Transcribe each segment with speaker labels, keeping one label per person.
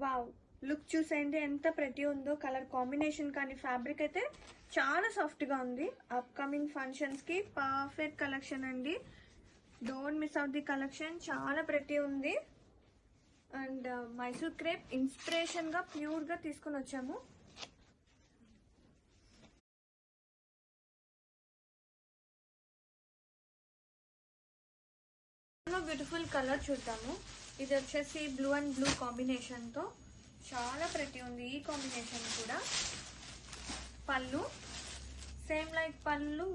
Speaker 1: Wow, look చూసేయండి ఎంత ప్రతి ఉందో. కలర్ కాంబినేషన్ కానీ ఫ్యాబ్రిక్ అయితే చాలా సాఫ్ట్గా ఉంది. అప్కమింగ్ ఫంక్షన్స్కి పర్ఫెక్ట్ కలెక్షన్ అండి. Don't miss out the collection. చాలా ప్రతి ఉంది. అండ్ మైసూర్ క్రేప్ ఇన్స్పిరేషన్గా ప్యూర్గా తీసుకొని వచ్చాము. బ్యూటిఫుల్ కలర్ చూద్దాము. ఇది వచ్చేసి బ్లూ అండ్ బ్లూ కాంబినేషన్తో చాలా ప్రతి ఉంది. ఈ కాంబినేషన్ కూడా పళ్ళు సేమ్ లైక్ పళ్ళు,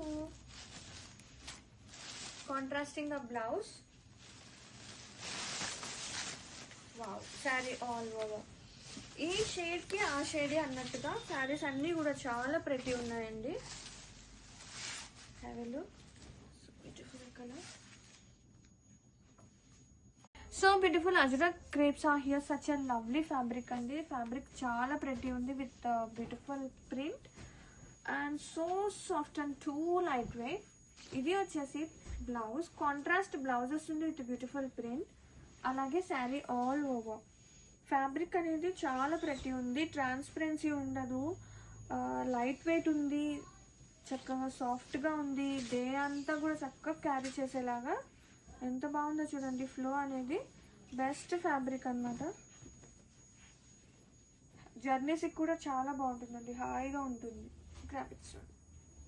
Speaker 1: contrasting blouse. Wow, sari all over ఈ షేడ్కి ఆ షేడే అన్నట్టుగా శారీస్ అన్నీ కూడా చాలా ప్రతి ఉన్నాయండి. Have a look. Beautiful colour. So beautiful ajrak crepes are here. Such a lovely fabric అండి. ఫ్యాబ్రిక్ చాలా ప్రతి ఉంది with beautiful print and so soft and too light weight. ఇది వచ్చేసి బ్లౌజ్, కాంట్రాస్ట్ బ్లౌజ్ వస్తుంది విత్ బ్యూటిఫుల్ ప్రింట్. అలాగే sari all over. Fabric అనేది చాలా ప్రతి ఉంది. ట్రాన్స్పరెన్సీ ఉండదు, లైట్ వెయిట్ ఉంది, చక్కగా సాఫ్ట్గా ఉంది. డే అంతా కూడా చక్కగా క్యారీ చేసేలాగా ఎంత బాగుందో చూడండి. ఫ్లో అనేది బెస్ట్ ఫ్యాబ్రిక్ అన్నమాట. జర్నీస్కి కూడా చాలా బాగుంటుందండి, హాయిగా ఉంటుంది. గ్రాఫిక్స్